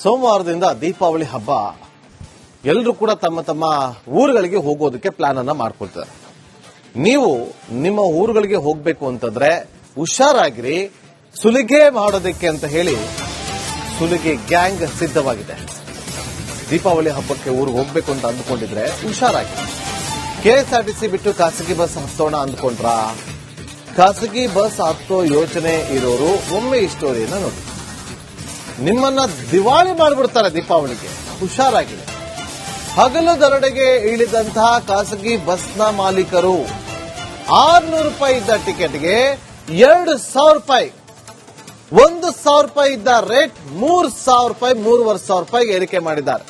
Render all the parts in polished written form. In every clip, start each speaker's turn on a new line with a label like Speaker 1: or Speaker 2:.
Speaker 1: ಸೋಮವಾರದಿಂದ ದೀಪಾವಳಿ ಹಬ್ಬ ಎಲ್ಲರೂ ಕೂಡ ತಮ್ಮ ತಮ್ಮ ಊರುಗಳಿಗೆ ಹೋಗೋದಕ್ಕೆ ಪ್ಲಾನ್ ಅನ್ನ ಮಾಡ್ಕೊಳ್ತಾರೆ. ನೀವು ನಿಮ್ಮ ಊರುಗಳಿಗೆ ಹೋಗಬೇಕು ಅಂತಂದ್ರೆ ಹುಷಾರಾಗಿರಿ. ಸುಲಿಗೆ ಮಾಡೋದಕ್ಕೆ ಅಂತ ಹೇಳಿ ಸುಲಿಗೆ ಗ್ಯಾಂಗ್ ಸಿದ್ಧವಾಗಿದೆ. ದೀಪಾವಳಿ ಹಬ್ಬಕ್ಕೆ ಊರಿಗೆ ಹೋಗ್ಬೇಕು ಅಂತ ಅಂದ್ಕೊಂಡಿದ್ರೆ ಹುಷಾರಾಗಿ. ಕೆಎಸ್ಆರ್ಟಿಸಿ ಬಿಟ್ಟು ಖಾಸಗಿ ಬಸ್ ಹತ್ತೋಣ ಅಂದ್ಕೊಂಡ್ರ? ಖಾಸಗಿ ಬಸ್ ಹತ್ತೋ ಯೋಚನೆ ಇರೋರು ಒಮ್ಮೆ ಈ ಸ್ಟೋರಿಯನ್ನ ನೋಡಿ. ನಿಮ್ಮನ್ನ ದಿವಾಳಿ ಮಾಡಿಬಿಡ್ತಾರೆ ದೀಪಾವಳಿಗೆ, ಹುಷಾರಾಗಿದೆ. ಹಗಲು ದರೋಡೆಗೆ ಇಳಿದಂತಹ ಖಾಸಗಿ ಬಸ್ನ ಮಾಲೀಕರು 600 ರೂಪಾಯಿ ಇದ್ದ ಟಿಕೆಟ್ಗೆ 2,000 ರೂಪಾಯಿ, 1,000 ರೂಪಾಯಿ ಇದ್ದ ರೇಟ್ 3,000 ರೂಪಾಯಿ, 3,500 ರೂಪಾಯಿಗೆ ಏರಿಕೆ ಮಾಡಿದ್ದಾರೆ.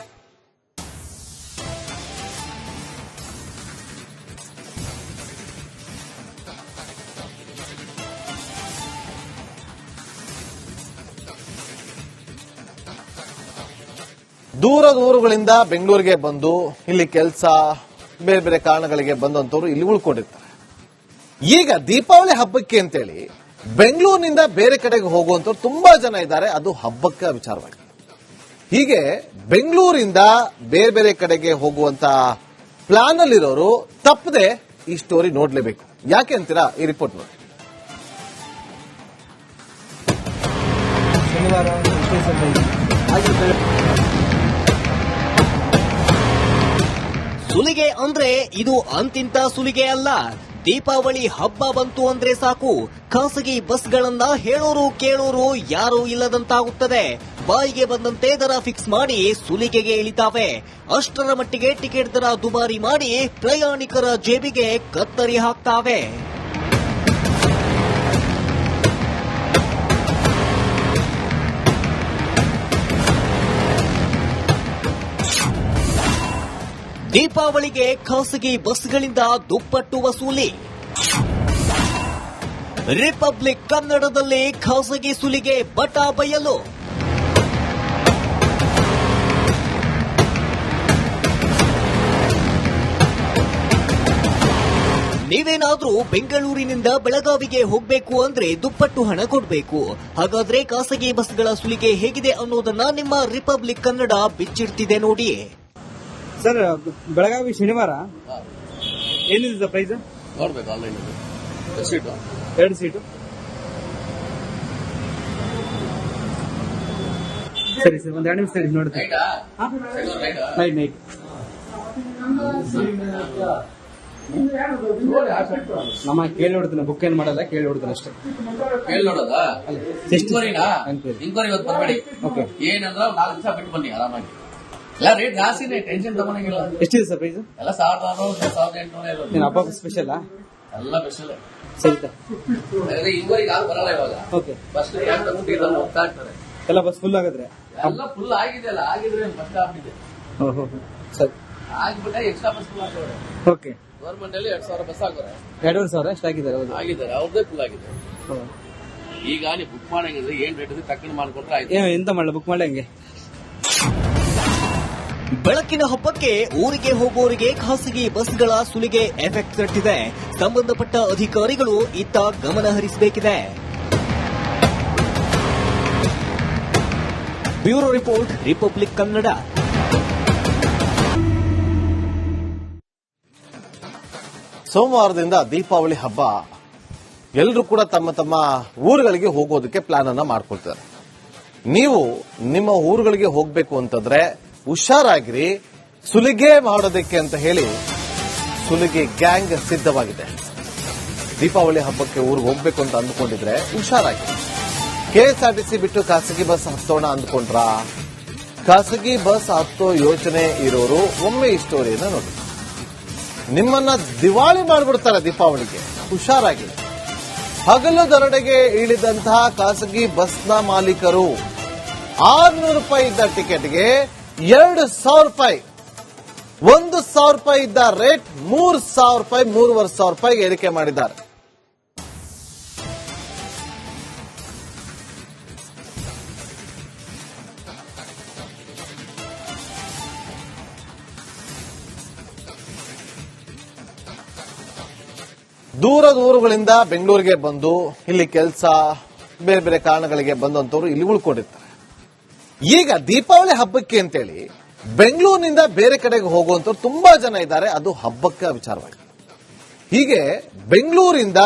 Speaker 1: ದೂರದ ಊರುಗಳಿಂದ ಬೆಂಗಳೂರಿಗೆ ಬಂದು ಇಲ್ಲಿ ಕೆಲಸ ಬೇರೆ ಬೇರೆ ಕಾರಣಗಳಿಗೆ ಬಂದಂತವರು ಇಲ್ಲಿ ಉಳ್ಕೊಂಡಿರ್ತಾರೆ. ಈಗ ದೀಪಾವಳಿ ಹಬ್ಬಕ್ಕೆ ಅಂತೇಳಿ ಬೆಂಗಳೂರಿನಿಂದ ಬೇರೆ ಕಡೆಗೆ ಹೋಗುವಂತವ್ರು ತುಂಬಾ ಜನ ಇದ್ದಾರೆ. ಅದು ಹಬ್ಬಕ್ಕೆ ವಿಚಾರವಾಗಿ. ಹೀಗೆ ಬೆಂಗಳೂರಿಂದ ಬೇರೆ ಬೇರೆ ಕಡೆಗೆ ಹೋಗುವಂತ ಪ್ಲಾನ್ ಅಲ್ಲಿರೋರು ತಪ್ಪದೆ ಈ ಸ್ಟೋರಿ ನೋಡ್ಲೇಬೇಕು. ಯಾಕೆ ಅಂತೀರಾ? ಈ ರಿಪೋರ್ಟ್ ನೋಡಿ.
Speaker 2: ಸುಲಿಗೆ ಅಂದ್ರೆ ಇದು ಅಂತಿಂತ ಸುಲಿಗೆ ಅಲ್ಲ. ದೀಪಾವಳಿ ಹಬ್ಬ ಬಂತು ಅಂದ್ರೆ ಸಾಕು, ಖಾಸಗಿ ಬಸ್ಗಳನ್ನ ಹೇಳೋರು ಕೇಳೋರು ಯಾರೂ ಇಲ್ಲದಂತಾಗುತ್ತದೆ. ಬಾಯಿಗೆ ಬಂದಂತೆ ದರ ಫಿಕ್ಸ್ ಮಾಡಿ ಸುಲಿಗೆಗೆ ಇಳಿತಾವೆ. ಅಷ್ಟರ ಮಟ್ಟಿಗೆ ಟಿಕೆಟ್ ದರ ದುಬಾರಿ ಮಾಡಿ ಪ್ರಯಾಣಿಕರ ಜೇಬಿಗೆ ಕತ್ತರಿ ಹಾಕ್ತಾವೆ. ದೀಪಾವಳಿಗೆ ಖಾಸಗಿ ಬಸ್ಗಳಿಂದ ದುಪ್ಪಟ್ಟು ವಸೂಲಿ. ರಿಪಬ್ಲಿಕ್ ಕನ್ನಡದಲ್ಲಿ ಖಾಸಗಿ ಸುಲಿಗೆ ಬಟ ಬಯಲು. ನೀವೇನಾದ್ರೂ ಬೆಂಗಳೂರಿನಿಂದ ಬೆಳಗಾವಿಗೆ ಹೋಗಬೇಕು ಅಂದ್ರೆ ದುಪ್ಪಟ್ಟು ಹಣ ಕೊಡಬೇಕು. ಹಾಗಾದ್ರೆ ಖಾಸಗಿ ಬಸ್ಗಳ ಸುಲಿಗೆ ಹೇಗಿದೆ ಅನ್ನೋದನ್ನ ನಿಮ್ಮ ರಿಪಬ್ಲಿಕ್ ಕನ್ನಡ ಬಿಚ್ಚಿಡ್ತಿದೆ ನೋಡಿ.
Speaker 3: ಸರ್, ಬೆಳಗಾವಿ ಶನಿವಾರ ಏನಿದೆ ಸರ್ ಪ್ರೈಸ್?
Speaker 4: ನೋಡ್ಬೇಕು ಆನ್ಲೈನ್ 2 ಸೀಟು.
Speaker 3: ಸರಿ ಸರ್, ಒಂದ್ 2 ನಿಮಿಷ ಸರಿ ನೋಡ್ತೀನಿ. ನೈಟ್ ನಮ್ಮ ಕೇಳಿ ನೋಡ್ತೀನಿ, ಬುಕ್ ಏನ್ ಮಾಡಲ್ಲ, ಕೇಳಿ ನೋಡ್ತೀನಿ ಅಷ್ಟೇ.
Speaker 4: ಕೇಳಿ ನೋಡೋದಾ?
Speaker 3: ಎಷ್ಟಿನಾ?
Speaker 4: ಇಂಕ್ವೈರಿ ಇವತ್ತು ಬರಬೇಡಿ.
Speaker 3: ಓಕೆ.
Speaker 4: ಏನಂದ್ರೆ 4 ದಿವಸ ಬಿಟ್ಟು ಬನ್ನಿ ಆರಾಮಾಗಿ. ಎಲ್ಲ ರೇಟ್ ಜಾಸ್ತಿನೇ, ಟೆನ್ಷನ್ ತಗೊಂಡಿಲ್ಲ.
Speaker 3: ಎಷ್ಟಿದೆ ಸರ್ ಪ್ರೈಸ್?
Speaker 4: ಎಲ್ಲ 1,600 1,800 ಇರೋದು.
Speaker 3: ನೀನು ಹಬ್ಬ ಸ್ಪೆಷಲ್
Speaker 4: ಎಲ್ಲ ಸ್ಪೆಷಲ್.
Speaker 3: ಸರಿ ಸರ್.
Speaker 4: ಇಂಕ್ವೈರಿ ಯಾರು ಬರಲ್ಲ ಇವಾಗ.
Speaker 3: ಓಕೆ.
Speaker 4: ಫಸ್ಟ್ ಹೋಗ್ತಾ ಇರ್ತಾರೆ.
Speaker 3: ಎಲ್ಲ ಬಸ್ ಫುಲ್ ಆಗಿದ್ರೆ?
Speaker 4: ಎಲ್ಲ ಫುಲ್ ಆಗಿದೆಯಲ್ಲ, ಆಗಿದ್ರೆ ಫಸ್ಟ್ ಆಗ್ಬಿಟ್ಟಿದೆ.
Speaker 3: ಸರಿ,
Speaker 4: ಆಗ್ಬಿಟ್ಟೆ ಎಕ್ಸ್ಟ್ರಾ ಬಸ್ ಫುಲ್ ಆಗ್ತವ್ರೆ.
Speaker 3: ಓಕೆ.
Speaker 4: ಗವರ್ಮೆಂಟ್ ಅಲ್ಲಿ 2,000 ಬಸ್ ಆಗ್ತಾರೆ.
Speaker 3: 2,500 ಎಷ್ಟು ಆಗಿದ್ದಾರೆ?
Speaker 4: ಆಗಿದ್ದಾರೆ, ಅವ್ರದೇ ಫುಲ್ ಆಗಿದೆ. ಈಗ ನೀವು ಬುಕ್ ಮಾಡಂಗಿದ್ರೆ ಏನ್ ರೇಟ್ ಇದೆ ತಕ್ಕಂಡು ಮಾಡ್ಕೊಟ್ರೆ ಆಯ್ತು.
Speaker 3: ಎಂತ ಮಾಡಲ್ಲ, ಬುಕ್ ಮಾಡಿ ಹಂಗೆ.
Speaker 2: ಬೆಳಕಿನ ಹಬ್ಬಕ್ಕೆ ಊರಿಗೆ ಹೋಗೋರಿಗೆ ಖಾಸಗಿ ಬಸ್ಗಳ ಸುಲಿಗೆ ಎಫೆಕ್ಟ್ ತಟ್ಟಿದೆ. ಸಂಬಂಧಪಟ್ಟ ಅಧಿಕಾರಿಗಳು ಇತ್ತ ಗಮನ ಹರಿಸಬೇಕಿದೆ. Bureau report, Republic Kannada.
Speaker 1: ಸೋಮವಾರದಿಂದ ದೀಪಾವಳಿ ಹಬ್ಬ ಎಲ್ಲರೂ ಕೂಡ ತಮ್ಮ ತಮ್ಮ ಊರುಗಳಿಗೆ ಹೋಗೋದಕ್ಕೆ ಪ್ಲಾನ್ ಅನ್ನ ಮಾಡ್ಕೊಳ್ತಾರೆ. ನೀವು ನಿಮ್ಮ ಊರುಗಳಿಗೆ ಹೋಗಬೇಕು ಅಂತಂದ್ರೆ ಹುಷಾರಾಗಿರಿ. ಸುಲಿಗೆ ಮಾಡೋದಕ್ಕೆ ಅಂತ ಹೇಳಿ ಸುಲಿಗೆ ಗ್ಯಾಂಗ್ ಸಿದ್ಧವಾಗಿದೆ. ದೀಪಾವಳಿ ಹಬ್ಬಕ್ಕೆ ಊರಿಗೆ ಹೋಗ್ಬೇಕು ಅಂತ ಅಂದ್ಕೊಂಡಿದ್ರೆ ಹುಷಾರಾಗಿ. ಕೆಎಸ್ಆರ್ಟಿಸಿ ಬಿಟ್ಟು ಖಾಸಗಿ ಬಸ್ ಹತ್ತೋಣ ಅಂದ್ಕೊಂಡ್ರ? ಖಾಸಗಿ ಬಸ್ ಹತ್ತೋ ಯೋಚನೆ ಇರೋರು ಒಮ್ಮೆ ಈ ಸ್ಟೋರಿಯನ್ನ ನೋಡಿ. ನಿಮ್ಮನ್ನ ದಿವಾಳಿ ಮಾಡಿಬಿಡ್ತಾರೆ ದೀಪಾವಳಿಗೆ, ಹುಷಾರಾಗಿದೆ. ಹಗಲು ದರೋಡೆಗೆ ಇಳಿದಂತಹ ಖಾಸಗಿ ಬಸ್ನ ಮಾಲೀಕರು 600 ರೂಪಾಯಿ ಇದ್ದ ಟಿಕೆಟ್ಗೆ 2,000 ರೂಪಾಯಿ, 1,000 ರೂಪಾಯಿ ಇದ್ದ ರೇಟ್ 3,000 ರೂಪಾಯಿ, 3,500 ರೂಪಾಯಿಗೆ ಏರಿಕೆ ಮಾಡಿದ್ದಾರೆ. ದೂರದ ಊರುಗಳಿಂದ ಬೆಂಗಳೂರಿಗೆ ಬಂದು ಇಲ್ಲಿ ಕೆಲಸ ಬೇರೆ ಬೇರೆ ಕಾರಣಗಳಿಗೆ ಬಂದಂತವರು ಇಲ್ಲಿ ಉಳ್ಕೊಂಡಿರ್ತಾರೆ. ಈಗ ದೀಪಾವಳಿ ಹಬ್ಬಕ್ಕೆ ಅಂತೇಳಿ ಬೆಂಗಳೂರಿನಿಂದ ಬೇರೆ ಕಡೆಗೆ ಹೋಗುವಂತವ್ರು ತುಂಬಾ ಜನ ಇದ್ದಾರೆ, ಅದು ಹಬ್ಬಕ್ಕೆ ವಿಚಾರವಾಗಿ. ಹೀಗೆ ಬೆಂಗಳೂರಿಂದ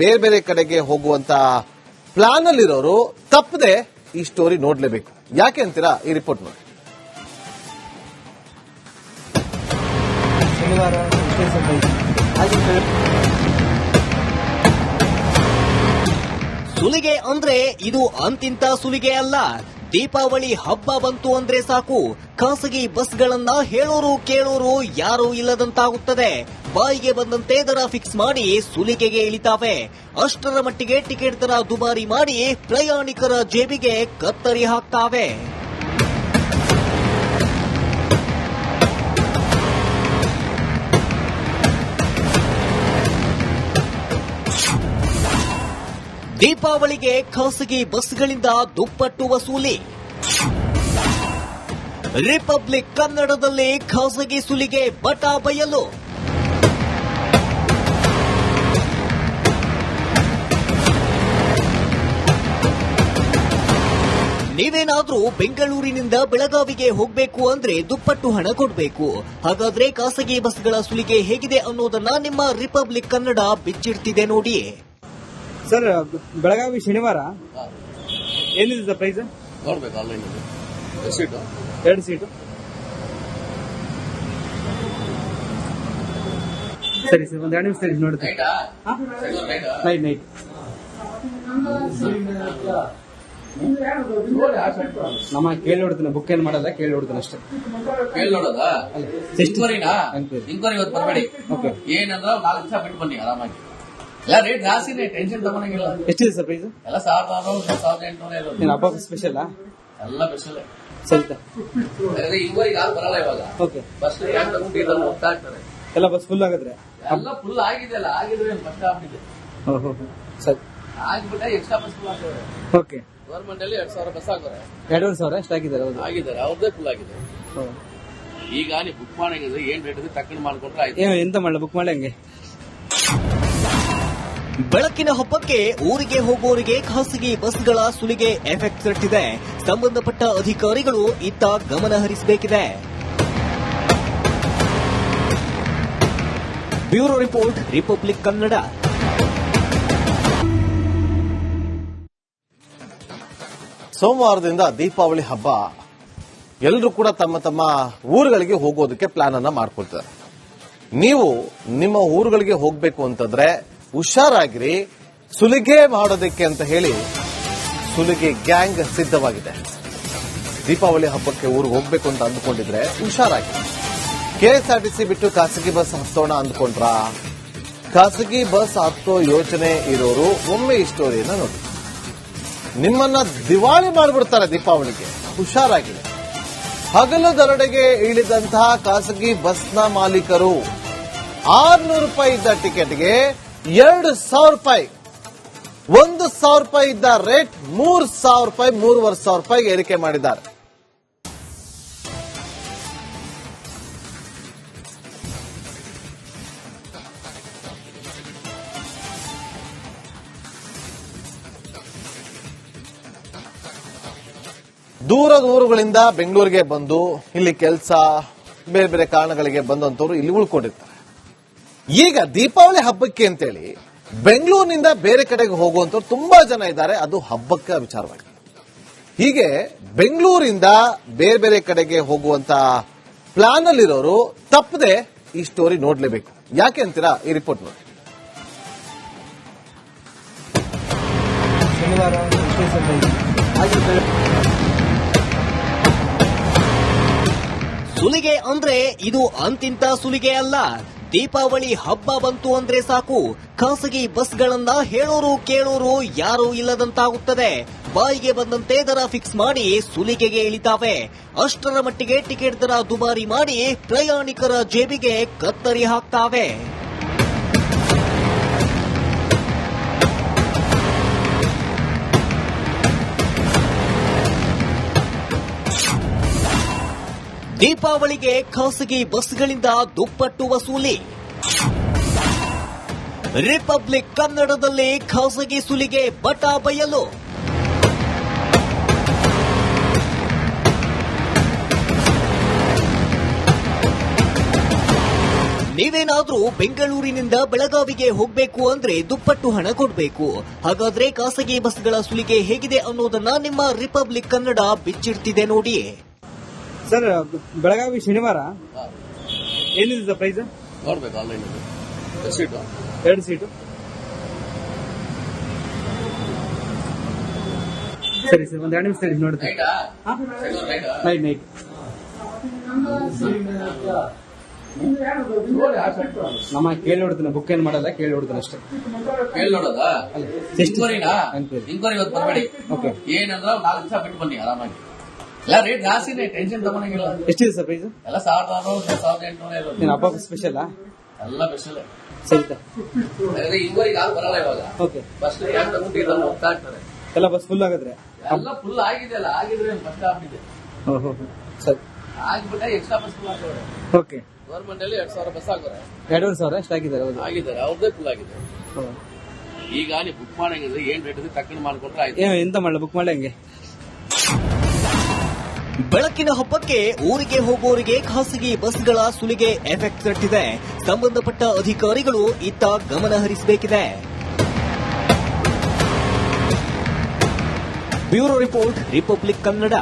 Speaker 1: ಬೇರೆ ಬೇರೆ ಕಡೆಗೆ ಹೋಗುವಂತ ಪ್ಲಾನ್ ಅಲ್ಲಿರೋರು ತಪ್ಪದೆ ಈ ಸ್ಟೋರಿ ನೋಡ್ಲೇಬೇಕು. ಯಾಕೆ ಅಂತೀರಾ? ಈ ರಿಪೋರ್ಟ್ ನೋಡಿ.
Speaker 2: ಸುಲಿಗೆ ಅಂದ್ರೆ ಇದು ಅಂತಿಂತ ಸುಲಿಗೆ ಅಲ್ಲ. ದೀಪಾವಳಿ ಹಬ್ಬ ಬಂತು ಅಂದ್ರೆ ಸಾಕು, ಖಾಸಗಿ ಬಸ್ಗಳನ್ನ ಹೇಳೋರು ಕೇಳೋರು ಯಾರೂ ಇಲ್ಲದಂತಾಗುತ್ತದೆ. ಬಾಯಿಗೆ ಬಂದಂತೆ ದರ ಫಿಕ್ಸ್ ಮಾಡಿ ಸುಲಿಗೆಗೆ ಇಳಿತಾವೆ. ಅಷ್ಟರ ಮಟ್ಟಿಗೆ ಟಿಕೆಟ್ ದರ ದುಬಾರಿ ಮಾಡಿ ಪ್ರಯಾಣಿಕರ ಜೇಬಿಗೆ ಕತ್ತರಿ ಹಾಕ್ತಾವೆ. ದೀಪಾವಳಿಗೆ ಖಾಸಗಿ ಬಸ್ಗಳಿಂದ ದುಪ್ಪಟ್ಟು ವಸೂಲಿ. ರಿಪಬ್ಲಿಕ್ ಕನ್ನಡದಲ್ಲಿ ಖಾಸಗಿ ಸುಲಿಗೆ ಬಟಾ ಬಯಲು. ನೀವೇನಾದ್ರೂ ಬೆಂಗಳೂರಿನಿಂದ ಬೆಳಗಾವಿಗೆ ಹೋಗಬೇಕು ಅಂದ್ರೆ ದುಪ್ಪಟ್ಟು ಹಣ ಕೊಡಬೇಕು. ಹಾಗಾದ್ರೆ ಖಾಸಗಿ ಬಸ್ಗಳ ಸುಲಿಗೆ ಹೇಗಿದೆ ಅನ್ನೋದನ್ನ ನಿಮ್ಮ ರಿಪಬ್ಲಿಕ್ ಕನ್ನಡ ಬಿಚ್ಚಿಡ್ತಿದೆ ನೋಡಿ.
Speaker 3: ಸರ್, ಬೆಳಗಾವಿ ಶನಿವಾರ ಏನಿದೆ ಸರ್ ಪ್ರೈಸ್?
Speaker 4: ನೋಡ್ಬೇಕು ಆನ್ಲೈನ್ ಸೀಟು
Speaker 3: 2 ಸೀಟು. ಸರಿ ಸರ್, ಒಂದು 2 ನಿಮಿಷ ಸರಿ ನೋಡ್ತೀನಿ. ನೈಟ್ ನಮ್ಮ ಕೇಳಿ ನೋಡ್ತೀನಿ, ಬುಕ್ ಏನ್ ಮಾಡಲ್ಲ, ಕೇಳಿ ನೋಡ್ತೀನಿ ಅಷ್ಟೇ.
Speaker 4: ಕೇಳಿ ನೋಡೋದಾ? ಇಂಕ್ವರಿನಾ? ಇಂಕ್ವರಿ ಇವತ್ತು ಬರಬೇಡಿ.
Speaker 3: ಓಕೆ.
Speaker 4: ಏನಂದ್ರೆ 4 ದಿವಸ ಬಿಟ್ಟು ಬನ್ನಿ ಆರಾಮಾಗಿ. ಎಲ್ಲ ರೇಟ್ ಜಾಸ್ತಿನೇ, ಟೆನ್ಷನ್ ತಗೊಂಡಂಗಿಲ್ಲ.
Speaker 3: ಎಷ್ಟಿದೆ ಸರ್ ಪ್ರೈಸ್?
Speaker 4: ಎಲ್ಲ 1600 1800 ಇರೋದು.
Speaker 3: ಏನು ಹಬ್ಬ ಸ್ಪೆಷಲ್?
Speaker 4: ಎಲ್ಲ ಸ್ಪೆಷಲ್.
Speaker 3: ಸರಿ.
Speaker 4: ಇಂಕ್ವರಿ ಯಾರು ಬರಲ್ಲ ಇವಾಗ.
Speaker 3: ಓಕೆ.
Speaker 4: ಬಸ್ ತಗೊಂಡು ಹೋಗ್ತಾ ಇರ್ತಾರೆ.
Speaker 3: ಎಲ್ಲ ಬಸ್ ಫುಲ್ ಆಗಿದ್ರೆ?
Speaker 4: ಎಲ್ಲ ಫುಲ್ ಆಗಿದೆ. ಅಲ್ಲ ಆಗಿದ್ರೆ ಫಸ್ಟ್ ಆಗ್ಬಿಟ್ಟಿದೆ.
Speaker 3: ಸರಿ.
Speaker 4: ಆಗ್ಬಿಟ್ಟೆ ಎಕ್ಸ್ಟ್ರಾ ಬಸ್ ಫುಲ್ ಆಗ್ತದೆ.
Speaker 3: ಓಕೆ.
Speaker 4: ಗವರ್ಮೆಂಟ್ ಅಲ್ಲಿ 2000 ಬಸ್ ಆಗ್ತಾರೆ.
Speaker 3: 2,500 ಎಷ್ಟು ಆಗಿದ್ದಾರೆ? ಹೌದು
Speaker 4: ಆಗಿದ್ದಾರೆ, ಅವ್ರದ್ದೇ ಫುಲ್ ಆಗಿದೆ. ಈಗ ನೀವು ಬುಕ್ ಮಾಡಂಗಿದ್ರೆ ಏನ್ ರೇಟ್ ಇದೆ ತಕ್ಕಂಡು ಮಾಡ್ಕೊಂಡ್ರೆ ಆಯ್ತು.
Speaker 3: ಎಂತ ಮಾಡಲ್ಲ, ಬುಕ್ ಮಾಡಿ ಹಂಗೆ.
Speaker 2: ಬೆಳಕಿನ ಹಬ್ಬಕ್ಕೆ ಊರಿಗೆ ಹೋಗೋರಿಗೆ ಖಾಸಗಿ ಬಸ್ಗಳ ಸುಲಿಗೆ ಎಫೆಕ್ಟ್ ತಟ್ಟಿದೆ. ಸಂಬಂಧಪಟ್ಟ ಅಧಿಕಾರಿಗಳು ಇತ್ತ ಗಮನ ಹರಿಸಬೇಕಿದೆ. Bureau report, Republic Kannada.
Speaker 1: ಸೋಮವಾರದಿಂದ ದೀಪಾವಳಿ ಹಬ್ಬ ಎಲ್ಲರೂ ಕೂಡ ತಮ್ಮ ತಮ್ಮ ಊರುಗಳಿಗೆ ಹೋಗೋದಕ್ಕೆ ಪ್ಲಾನ್ ಅನ್ನ ಮಾಡ್ಕೊಳ್ತಾರೆ. ನೀವು ನಿಮ್ಮ ಊರುಗಳಿಗೆ ಹೋಗಬೇಕು ಅಂತಂದ್ರೆ ಹುಷಾರಾಗಿರಿ. ಸುಲಿಗೆ ಮಾಡೋದಕ್ಕೆ ಅಂತ ಹೇಳಿ ಸುಲಿಗೆ ಗ್ಯಾಂಗ್ ಸಿದ್ಧವಾಗಿದೆ. ದೀಪಾವಳಿ ಹಬ್ಬಕ್ಕೆ ಊರಿಗೆ ಹೋಗ್ಬೇಕು ಅಂತ ಅಂದ್ಕೊಂಡಿದ್ರೆ ಹುಷಾರಾಗಿ. ಕೆಎಸ್ಆರ್ಟಿಸಿ ಬಿಟ್ಟು ಖಾಸಗಿ ಬಸ್ ಹತ್ತೋಣ ಅಂದ್ಕೊಂಡ್ರ? ಖಾಸಗಿ ಬಸ್ ಹತ್ತೋ ಯೋಚನೆ ಇರೋರು ಒಮ್ಮೆ ಈ ಸ್ಟೋರಿಯನ್ನ ನೋಡಿ. ನಿಮ್ಮನ್ನ ದಿವಾಳಿ ಮಾಡಿಬಿಡ್ತಾರೆ ದೀಪಾವಳಿಗೆ, ಹುಷಾರಾಗಿದೆ. ಹಗಲು ದರೋಡೆಗೆ ಇಳಿದಂತಹ ಖಾಸಗಿ ಬಸ್ನ ಮಾಲೀಕರು 600 ರೂಪಾಯಿ ಇದ್ದ ಟಿಕೆಟ್ಗೆ 2,000 ರೂಪಾಯಿ, 1,000 ರೂಪಾಯಿ ಇದ್ದ ರೇಟ್ 3,000 ರೂಪಾಯಿ, 3,500 ರೂಪಾಯಿಗೆ ಏರಿಕೆ ಮಾಡಿದ್ದಾರೆ. ದೂರ ಊರುಗಳಿಂದ ಬೆಂಗಳೂರಿಗೆ ಬಂದು ಇಲ್ಲಿ ಕೆಲಸ ಬೇರೆ ಬೇರೆ ಕಾರಣಗಳಿಗೆ ಬಂದಂತವರು ಇಲ್ಲಿ ಉಳ್ಕೊಂಡಿರ್ತಾರೆ. ಈಗ ದೀಪಾವಳಿ ಹಬ್ಬಕ್ಕೆ ಅಂತೇಳಿ ಬೆಂಗಳೂರಿನಿಂದ ಬೇರೆ ಕಡೆಗೆ ಹೋಗುವಂತವ್ರು ತುಂಬಾ ಜನ ಇದ್ದಾರೆ, ಅದು ಹಬ್ಬಕ್ಕೆ ವಿಚಾರವಾಗಿ. ಹೀಗೆ ಬೆಂಗಳೂರಿಂದ ಬೇರೆ ಬೇರೆ ಕಡೆಗೆ ಹೋಗುವಂತ ಪ್ಲಾನ್ ಅಲ್ಲಿರೋರು ತಪ್ಪದೆ ಈ ಸ್ಟೋರಿ ನೋಡ್ಲೇಬೇಕು. ಯಾಕೆ ಅಂತೀರಾ? ಈ ರಿಪೋರ್ಟ್ ನೋಡಿ.
Speaker 3: ಶನಿವಾರ
Speaker 2: ಸುಲಿಗೆ ಅಂದ್ರೆ ಇದು ಅಂತಿಂತ ಸುಲಿಗೆ ಅಲ್ಲ. ದೀಪಾವಳಿ ಹಬ್ಬ ಬಂತು ಅಂದ್ರೆ ಸಾಕು, ಖಾಸಗಿ ಬಸ್ಗಳನ್ನ ಹೇಳೋರು ಕೇಳೋರು ಯಾರೂ ಇಲ್ಲದಂತಾಗುತ್ತದೆ. ಬಾಯಿಗೆ ಬಂದಂತೆ ದರ ಫಿಕ್ಸ್ ಮಾಡಿ ಸುಲಿಗೆಗೆ ಇಳಿತಾವೆ. ಅಷ್ಟರ ಮಟ್ಟಿಗೆ ಟಿಕೆಟ್ ದರ ದುಬಾರಿ ಮಾಡಿ ಪ್ರಯಾಣಿಕರ ಜೇಬಿಗೆ ಕತ್ತರಿ ಹಾಕ್ತಾವೆ. ದೀಪಾವಳಿಗೆ ಖಾಸಗಿ ಬಸ್ಗಳಿಂದ ದುಪ್ಪಟ್ಟು ವಸೂಲಿ. ರಿಪಬ್ಲಿಕ್ ಕನ್ನಡದಲ್ಲಿ ಖಾಸಗಿ ಸುಲಿಗೆ ಬಟಾ ಬಯಲು. ಏನಾದ್ರೂ ಬೆಂಗಳೂರಿನಿಂದ ಬೆಳಗಾವಿಗೆ ಹೋಗ್ಬೇಕು ಅಂದ್ರೆ ದುಪ್ಪಟ್ಟು ಹಣ ಕೊಡ್ಬೇಕು. ಹಾಗಾದ್ರೆ ಖಾಸಗಿ ಬಸ್ಗಳ ಸುಲಿಗೆ ಹೇಗಿದೆ ಅನ್ನೋದನ್ನ ನಿಮ್ಮ ರಿಪಬ್ಲಿಕ್ ಕನ್ನಡ ಬಿಚ್ಚಿಡ್ತಿದೆ ನೋಡಿ.
Speaker 3: ಸರ್ ಬೆಳಗಾವಿ ಶನಿವಾರ ಏನಿದೆ ಸರ್ ಪ್ರೈಸ್?
Speaker 4: ನೋಡ್ಬೇಕು ಆನ್ಲೈನ್ ಸೀಟು
Speaker 3: 2 ಸೀಟು. ಸರಿ ಸರ್, ಒಂದ್ 2 ನಿಮಿಷ ಹೇಳಿ ನೋಡ್ತೀನಿ. ನೈಟ್ ನೈಟ್ ನಮ್ಮ ಕೇಳಿ ನೋಡ್ತೀನಿ, ಬುಕ್ ಏನ್ ಮಾಡಲ್ಲ, ಕೇಳಿ ನೋಡ್ತೀನಿ ಅಷ್ಟೇ.
Speaker 4: ಕೇಳಿ ನೋಡೋದಾ? ಇನ್ಕ್ವರಿನಾ?
Speaker 3: Enquiry.
Speaker 4: ಇನ್ಕ್ವರಿ ಇವತ್ತು ಬರಬೇಡಿ.
Speaker 3: ಓಕೆ.
Speaker 4: ಏನಂದ್ರೆ 4 ದಿವಸ ಬಿಟ್ಟು ಬನ್ನಿ ಆರಾಮಾಗಿ. ಎಲ್ಲ ರೇಟ್ ಜಾಸ್ತಿನೇ, ಟೆನ್ಷನ್ ತಗೊಂಡಂಗಿಲ್ಲ.
Speaker 3: ಎಷ್ಟಿದೆ ಸರ್ ಪ್ರೈಸ್?
Speaker 4: ಎಲ್ಲ 1600 1800 ಇರೋದು.
Speaker 3: ಏನು ಹಬ್ಬ ಸ್ಪೆಷಲ್?
Speaker 4: ಎಲ್ಲ ಸ್ಪೆಷಲ್.
Speaker 3: ಸರಿ ಸರ್.
Speaker 4: ಇನ್ಕ್ವರಿ ಯಾರು ಬರಲ್ಲ ಇವಾಗ.
Speaker 3: ಓಕೆ.
Speaker 4: ಫಸ್ಟ್ ಯಾರು ತಗೊಂಡಿಲ್ಲ ಹೋಗ್ತಾ ಇರ್ತಾರೆ.
Speaker 3: ಎಲ್ಲ ಬಸ್ ಫುಲ್ ಆಗಿದ್ರೆ?
Speaker 4: ಎಲ್ಲ ಫುಲ್ ಆಗಿದೆಯಲ್ಲ, ಆಗಿದ್ರೆ ಫಸ್ಟ್ ಆಗ್ಬಿಟ್ಟಿದೆ.
Speaker 3: ಓಹೋ ಸರಿ.
Speaker 4: ಆಗ್ಬಿಟ್ಟೆ ಎಕ್ಸ್ಟ್ರಾ ಬಸ್ ಫುಲ್ ಆಗ್ತವ್ರೆ.
Speaker 3: ಓಕೆ.
Speaker 4: ಗವರ್ಮೆಂಟ್ ಅಲ್ಲಿ 2000 ಬಸ್ ಆಗ್ತಾರೆ.
Speaker 3: 2,500 ಎಷ್ಟು ಆಗಿದ್ದಾರೆ? ಹೌದು
Speaker 4: ಆಗಿದ್ದಾರೆ, ಅವ್ರದ್ದೇ ಫುಲ್ ಆಗಿದೆ. ಈಗ ನೀವು ಬುಕ್ ಮಾಡಂಗಿದ್ರೆ ಏನ್ ರೇಟ್ ಇದೆ ತಕ್ಕಂಡು ಮಾಡ್ಕೊಟ್ರೆ ಆಯ್ತು.
Speaker 3: ಎಂತ ಮಾಡಲ್ಲ, ಬುಕ್ ಮಾಡಿ ಹಂಗೆ.
Speaker 2: ಬೆಳಕಿನ ಹಬ್ಬಕ್ಕೆ ಊರಿಗೆ ಹೋಗೋರಿಗೆ ಖಾಸಗಿ ಬಸ್ಗಳ ಸುಲಿಗೆ ಎಫೆಕ್ಟ್ ತಟ್ಟಿದೆ. ಸಂಬಂಧಪಟ್ಟ ಅಧಿಕಾರಿಗಳು ಇತ್ತ ಗಮನ ಹರಿಸಬೇಕಿದೆ. Bureau report, Republic Kannada.